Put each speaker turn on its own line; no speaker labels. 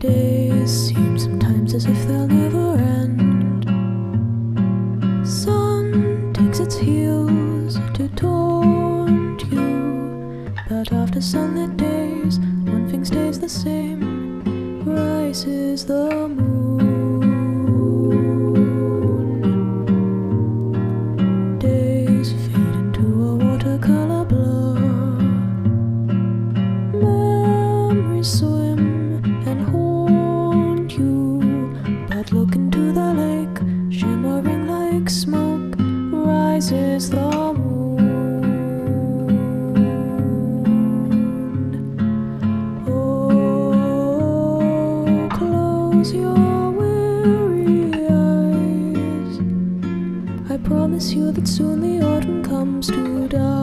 Days seem sometimes as if they'll never end. Sun takes its heels to taunt you, but after sunlit days, one thing stays the same: rises the moon. Days fade into a watercolor blur. Memories swim and haunt you, but look into the lake, shimmering like smoke, rises the moon. Oh, close your weary eyes. I promise you that soon the autumn comes to die.